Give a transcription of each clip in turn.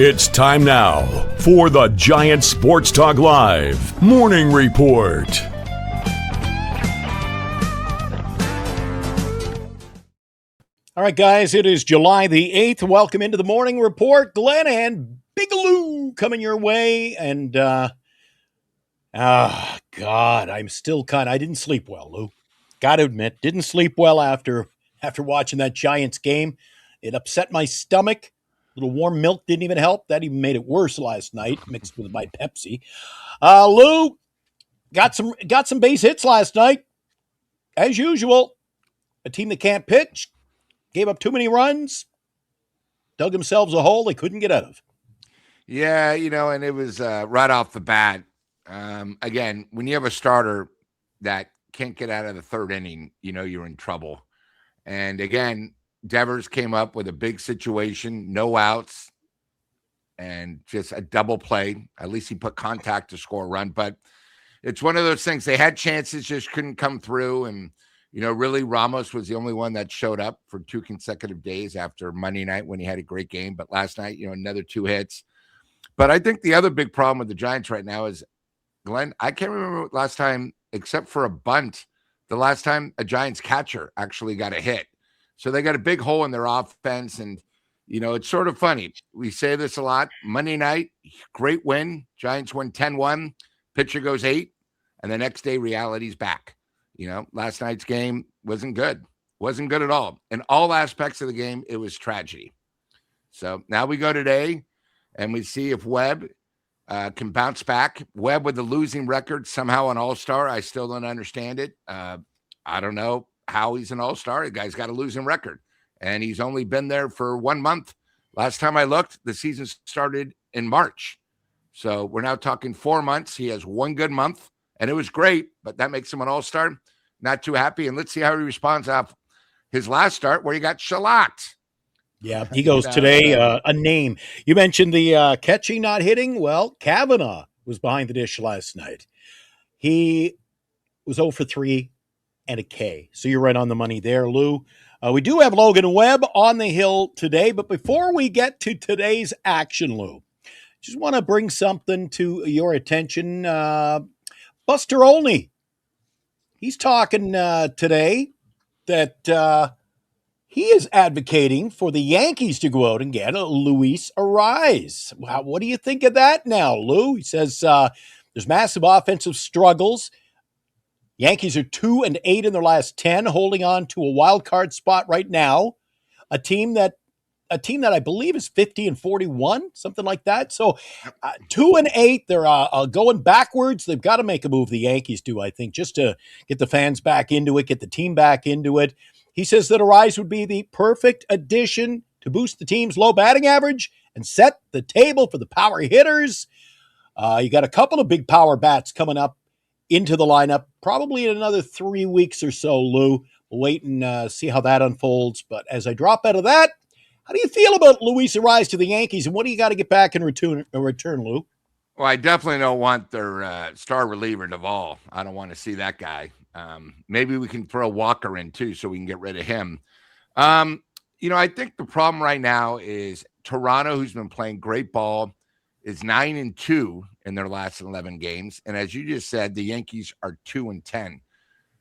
It's time now for the Giant Sports Talk Live Morning Report. All right, guys, it is July the 8th. Welcome into the Morning Report. Glenn and Bigelow coming your way. And, God, I'm still I didn't sleep well, Lou. Got to admit, didn't sleep well after watching that Giants game. It upset my stomach. A little warm milk didn't even help. That even made it worse last night, mixed with my Pepsi. Lou got some base hits last night. As usual, a team that can't pitch, gave up too many runs, dug themselves a hole they couldn't get out of. Yeah, and it was right off the bat. Again, when you have a starter that can't get out of the third inning, you're in trouble. And again, Devers came up with a big situation, no outs, and just a double play. At least he put contact to score a run. But it's one of those things. They had chances, just couldn't come through. And, really Ramos was the only one that showed up for 2 consecutive days after Monday night when he had a great game. But last night, another 2 hits. But I think the other big problem with the Giants right now is, Glenn, I can't remember last time, except for a bunt, the last time a Giants catcher actually got a hit. So they got a big hole in their offense. And, it's sort of funny. We say this a lot. Monday night, great win. Giants win 10-1. Pitcher goes 8. And the next day, reality's back. Last night's game wasn't good. Wasn't good at all. In all aspects of the game, it was tragedy. So now we go today, and we see if Webb can bounce back. Webb with the losing record, somehow an all-star. I still don't understand it. I don't know how he's an all-star. The guy's got a losing record, and he's only been there for 1 month. Last time I looked, the season started in March. So we're now talking 4 months. He has 1 good month, and it was great, but that makes him an all-star. Not too happy, and let's see how he responds off his last start where he got shellacked. Yeah, he goes today, a name. You mentioned the catching not hitting. Well, Kavanaugh was behind the dish last night. He was 0 for 3 and a K. So you're right on the money there, Lou. We do have Logan Webb on the hill today, but before we get to today's action, Lou, just want to bring something to your attention. Buster Olney, he's talking today that he is advocating for the Yankees to go out and get a Luis Ariz. What do you think of that now, Lou? He says there's massive offensive struggles. Yankees are 2-8 in their last 10, holding on to a wild card spot right now. A team that I believe is 50-41, something like that. So 2-8, they're going backwards. They've got to make a move. The Yankees do, I think, just to get the fans back into it, get the team back into it. He says that Ariz would be the perfect addition to boost the team's low batting average and set the table for the power hitters. You got a couple of big power bats coming up into the lineup, probably in another 3 weeks or so, Lou. We'll wait and see how that unfolds. But as I drop out of that, how do you feel about Luis Ariz to the Yankees, and what do you got to get back in return, Lou? Well, I definitely don't want their star reliever, Duvall. I don't want to see that guy. Maybe we can throw Walker in, too, so we can get rid of him. I think the problem right now is Toronto, who's been playing great ball, is 9-2 in their last 11 games. And as you just said, the Yankees are 2-10.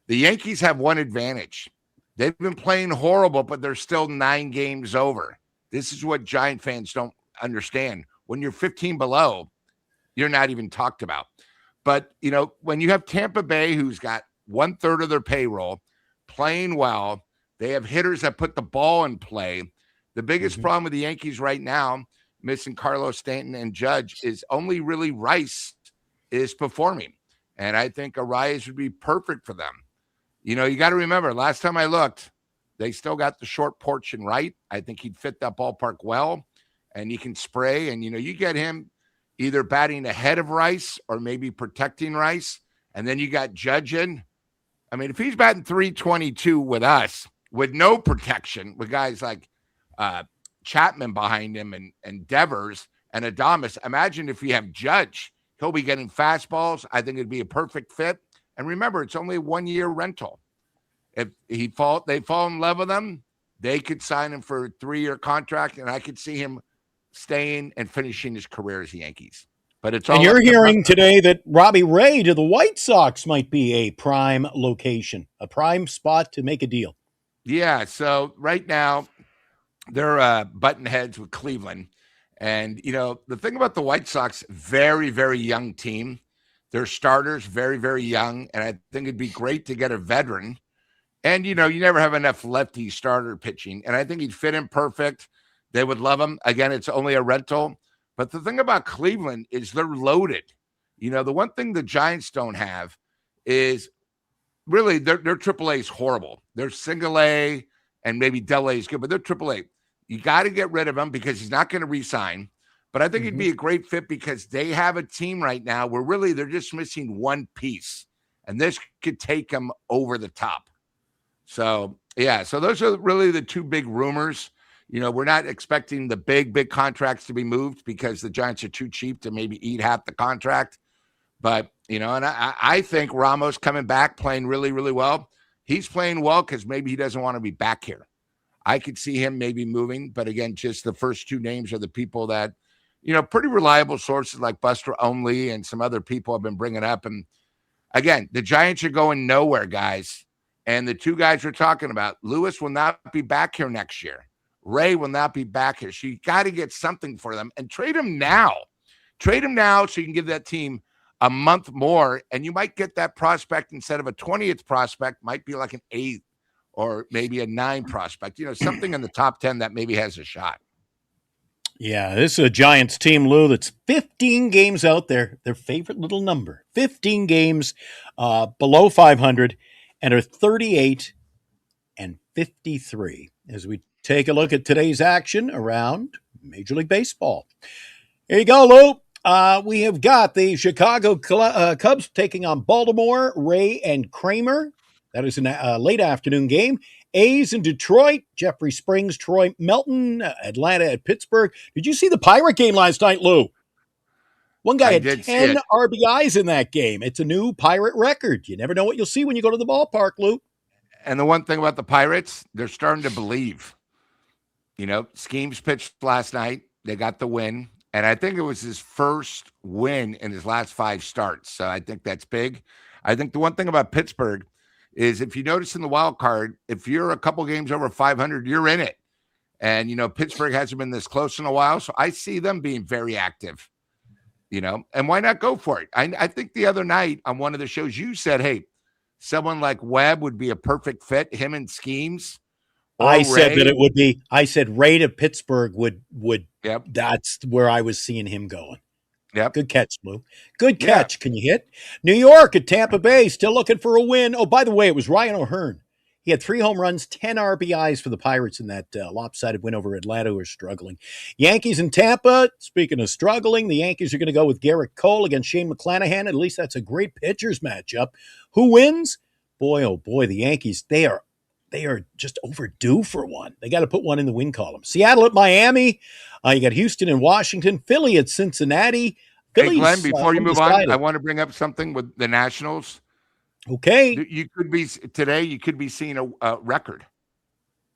The Yankees have one advantage. They've been playing horrible, but they're still 9 games over. This is what Giant fans don't understand. When you're 15 below, you're not even talked about. But, when you have Tampa Bay, who's got 1/3 of their payroll, playing well, they have hitters that put the ball in play. The biggest problem with the Yankees right now, missing Carlos Stanton and Judge, is only really Rice is performing. And I think Ariz would be perfect for them. You got to remember, last time I looked, they still got the short porch and right. I think he'd fit that ballpark well, and he can spray. And, you get him either batting ahead of Rice or maybe protecting Rice. And then you got Judge in. I mean, if he's batting .322 with us, with no protection, with guys like Chapman behind him and Devers and Adames, imagine if you have Judge. He'll be getting fastballs. I think it'd be a perfect fit. And remember, it's only a 1-year rental. If they fall in love with him, they could sign him for a 3-year contract, and I could see him staying and finishing his career as the Yankees. But it's And all you're up to hearing Buster. today that Robbie Ray to the White Sox might be a prime location, a prime spot to make a deal. Yeah. So right now they're button heads with Cleveland. And, the thing about the White Sox, very, very young team. Their starters, very, very young. And I think it'd be great to get a veteran. And, you never have enough lefty starter pitching. And I think he'd fit in perfect. They would love him. Again, it's only a rental. But the thing about Cleveland is they're loaded. The one thing the Giants don't have is really their AAA is horrible. Their single A and maybe double A is good, but their AAA. You got to get rid of him because he's not going to re-sign. But I think he'd be a great fit because they have a team right now where really they're just missing one piece. And this could take them over the top. So, yeah. So those are really the two big rumors. We're not expecting the big contracts to be moved because the Giants are too cheap to maybe eat half the contract. But, and I think Ramos coming back playing really, really well. He's playing well because maybe he doesn't want to be back here. I could see him maybe moving. But again, just the first two names are the people that, pretty reliable sources like Buster Only and some other people have been bringing up. And again, the Giants are going nowhere, guys. And the two guys we're talking about, Lewis will not be back here next year. Ray will not be back here. So you got to get something for them and trade him now. Trade him now so you can give that team a month more, and you might get that prospect instead of a 20th prospect, might be like an 8th or maybe a 9 prospect, something in the top 10 that maybe has a shot. Yeah, this is a Giants team, Lou, that's 15 games out there, their favorite little number, 15 games below 500 and are 38 and 53 as we take a look at today's action around Major League Baseball. Here you go, Lou. We have got the Chicago Cubs taking on Baltimore, Ray and Kramer. That is a late afternoon game. A's in Detroit, Jeffrey Springs, Troy Melton, Atlanta at Pittsburgh. Did you see the Pirate game last night, Lou? One guy had 10 RBIs in that game. It's a new Pirate record. You never know what you'll see when you go to the ballpark, Lou. And the one thing about the Pirates, they're starting to believe. Schemes pitched last night. They got the win. And I think it was his first win in his last 5 starts. So I think that's big. I think the one thing about Pittsburgh is if you notice in the wild card, if you're a couple games over 500, you're in it. And, Pittsburgh hasn't been this close in a while. So I see them being very active, and why not go for it? I think the other night on one of the shows you said, hey, someone like Webb would be a perfect fit, him and Schemes. I said that it would be. I said Ray to Pittsburgh would. Yep. That's where I was seeing him going. Yep. Good catch, Lou. Good catch. Yeah. Can you hit? New York at Tampa Bay, still looking for a win. Oh, by the way, it was Ryan O'Hearn. He had 3 home runs, 10 RBIs for the Pirates in that lopsided win over Atlanta, who are struggling. Yankees in Tampa. Speaking of struggling, the Yankees are going to go with Garrett Cole against Shane McClanahan. At least that's a great pitchers matchup. Who wins? Boy, oh boy, the Yankees. They are just overdue for one. They got to put one in the win column. Seattle at Miami. You got Houston and Washington. Philly at Cincinnati. Philly's, hey, Glenn, before you move on, I want to bring up something with the Nationals. Okay. You could be seeing a record.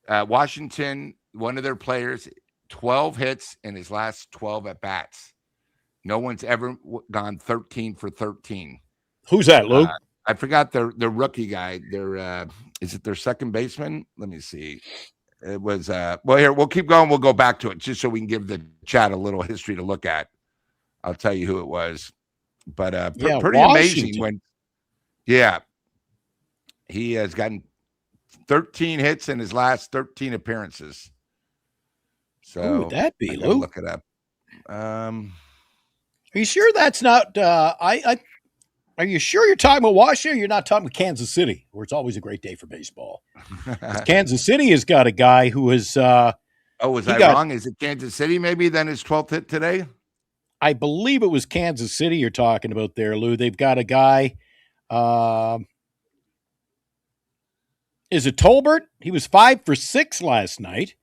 Washington, one of their players, 12 hits in his last 12 at-bats. No one's ever gone 13 for 13. Who's that, Lou? I forgot their rookie guy. Is it their second baseman? Let me see. It was here, we'll keep going. We'll go back to it just so we can give the chat a little history to look at. I'll tell you who it was. But pretty amazing when he has gotten 13 hits in his last 13 appearances. So who would that be, Lou? Look it up. Are you sure that's not Are you sure you're talking about Washington? Or you're not talking about Kansas City, where it's always a great day for baseball. Kansas City has got a guy who is. Was I wrong? Is it Kansas City? Maybe then his 12th hit today. I believe it was Kansas City you're talking about there, Lou. They've got a guy. Is it Tolbert? He was 5 for 6 last night.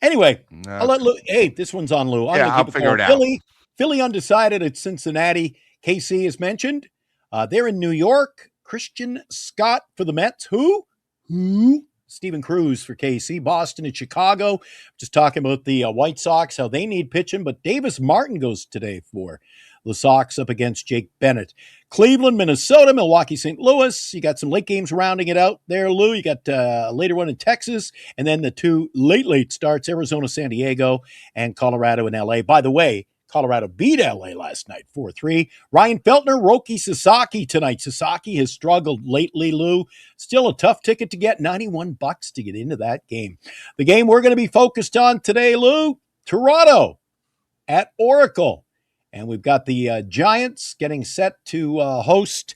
Anyway, I'll let Lou. Hey, this one's on Lou. I'll figure it out. Philly undecided at Cincinnati. KC is mentioned. They're in New York. Christian Scott for the Mets. Who? Stephen Cruz for KC. Boston and Chicago. Just talking about the White Sox, how they need pitching, but Davis Martin goes today for the Sox up against Jake Bennett. Cleveland, Minnesota, Milwaukee, St. Louis. You got some late games rounding it out there, Lou. You got a later one in Texas, and then the two late starts, Arizona, San Diego, and Colorado and LA. By the way, Colorado beat LA last night, 4-3. Ryan Feltner, Roki Sasaki tonight. Sasaki has struggled lately, Lou. Still a tough ticket to get, $91 to get into that game. The game we're going to be focused on today, Lou, Toronto at Oracle. And we've got the Giants getting set to host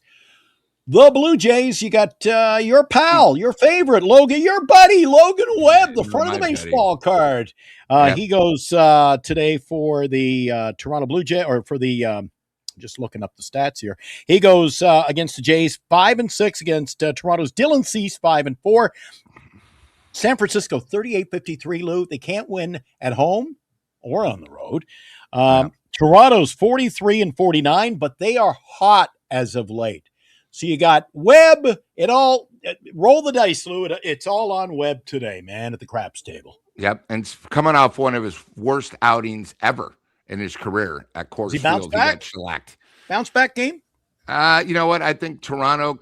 the Blue Jays. You got your pal, your favorite, Logan, your buddy, Logan Webb, the front of the baseball card. Yep. He goes today for the Toronto Blue Jays, or for the, just looking up the stats here. He goes against the Jays 5-6 against Toronto's Dylan Cease 5-4. San Francisco 38-53, Lou. They can't win at home or on the road. Toronto's 43-49, but they are hot as of late. So you got Webb. Roll the dice, Lou. It's all on Webb today, man, at the craps table. Yep, and it's coming off one of his worst outings ever in his career at Coors Field. He got shellacked. Bounce back game? You know what? I think Toronto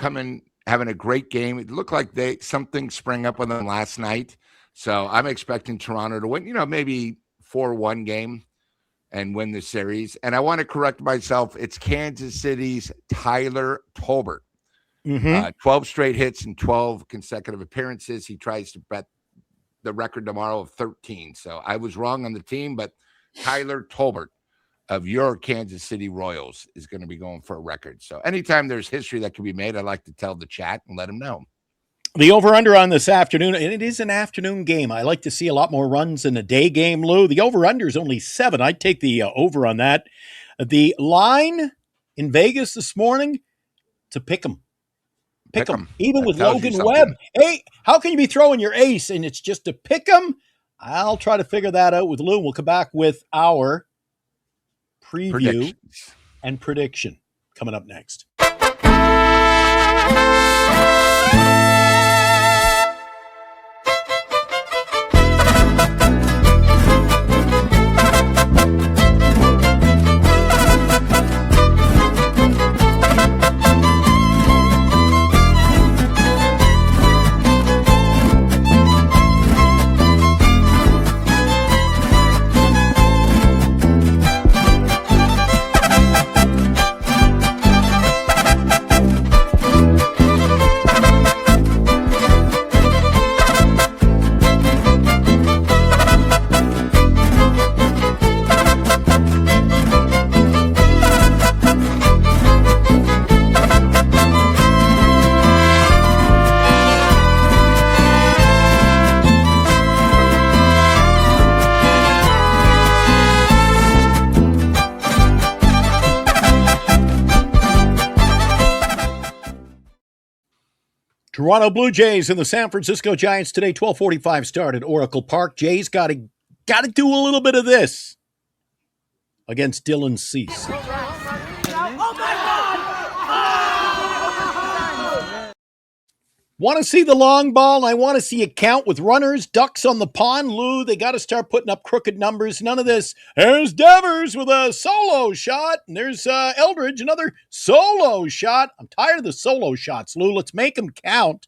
having a great game. It looked like something sprang up on them last night. So I'm expecting Toronto to win, maybe 4-1 game and win the series. And I want to correct myself. It's Kansas City's Tyler Tolbert. 12 straight hits and 12 consecutive appearances. He tries to bet the record tomorrow of 13. So I was wrong on the team, but Tyler Tolbert of your Kansas City Royals is going to be going for a record. So anytime there's history that can be made, I like to tell the chat and let them know. The over-under on this afternoon, and it is an afternoon game. I like to see a lot more runs in a day game, Lou. The over-under is only 7. I'd take the over on that. The line in Vegas this morning, to pick 'em. Pick 'em. Even with Logan Webb. Hey, how can you be throwing your ace and it's just to pick 'em? I'll try to figure that out with Lou. We'll come back with our preview and prediction coming up next. Toronto Blue Jays and the San Francisco Giants today, 12:45 start at Oracle Park. Jays got to do a little bit of this against Dylan Cease. Want to see the long ball, and I want to see it count with runners, ducks on the pond. Lou, they got to start putting up crooked numbers. None of this. There's Devers with a solo shot, and there's Eldridge, another solo shot. I'm tired of the solo shots, Lou. Let's make them count.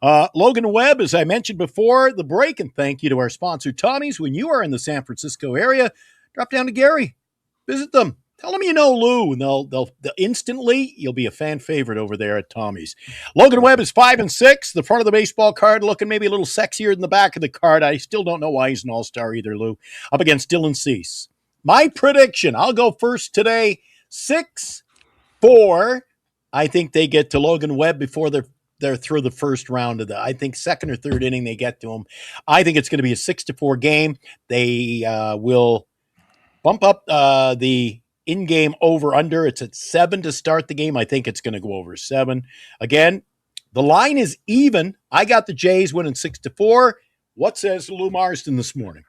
Logan Webb, as I mentioned before, the break, and thank you to our sponsor, Tommy's. When you are in the San Francisco area, drop down to Gary. Visit them. Tell them you know Lou, and they'll instantly, you'll be a fan favorite over there at Tommy's. Logan Webb is 5-6. The front of the baseball card looking maybe a little sexier than the back of the card. I still don't know why he's an all-star either, Lou. Up against Dylan Cease. My prediction, I'll go first today, 6-4. I think they get to Logan Webb before they're through the first round of I think second or third inning they get to him. I think it's going to be a 6-4 game. They will bump up the in-game over-under. It's at 7 to start the game. I think it's going to go over 7. Again, the line is even. I got the Jays winning 6-4. What says Lou Marston this morning?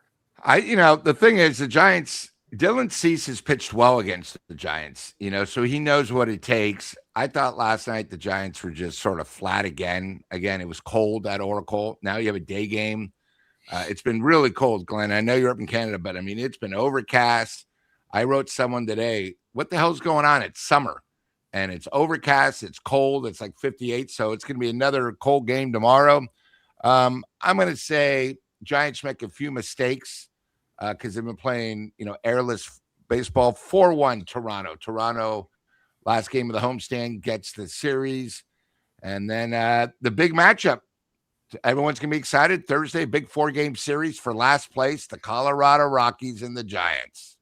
The thing is, the Giants, Dylan Cease has pitched well against the Giants, so he knows what it takes. I thought last night the Giants were just sort of flat again. Again, it was cold at Oracle. Now you have a day game. It's been really cold, Glenn. I know you're up in Canada, but I mean, it's been overcast. I wrote someone today, what the hell's going on? It's summer and it's overcast. It's cold. It's like 58. So it's going to be another cold game tomorrow. I'm going to say Giants make a few mistakes because they've been playing, airless baseball. 4-1 Toronto. Toronto, last game of the homestand, gets the series. And then the big matchup. Everyone's going to be excited. Thursday, big 4-game series for last place, the Colorado Rockies and the Giants.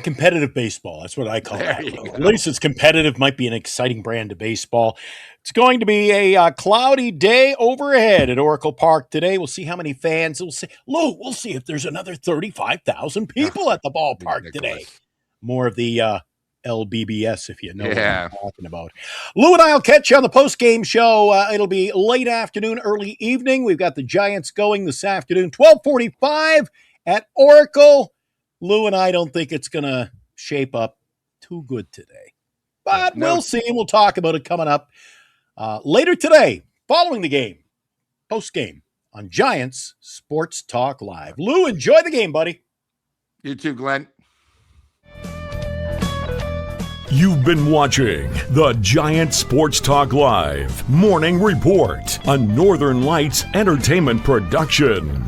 Competitive baseball. That's what I call it. At least it's competitive. Might be an exciting brand of baseball. It's going to be a cloudy day overhead at Oracle Park today. We'll see how many fans. We'll see if there's another 35,000 people at the ballpark today. More of the LBBS, if you know what I'm talking about. Lou and I will catch you on the post-game show. It'll be late afternoon, early evening. We've got the Giants going this afternoon, 12:45 at Oracle. Lou and I don't think it's going to shape up too good today. But we'll see. We'll talk about it coming up later today, following the game, post-game on Giants Sports Talk Live. Lou, enjoy the game, buddy. You too, Glenn. You've been watching the Giant Sports Talk Live Morning Report, a Northern Lights entertainment production.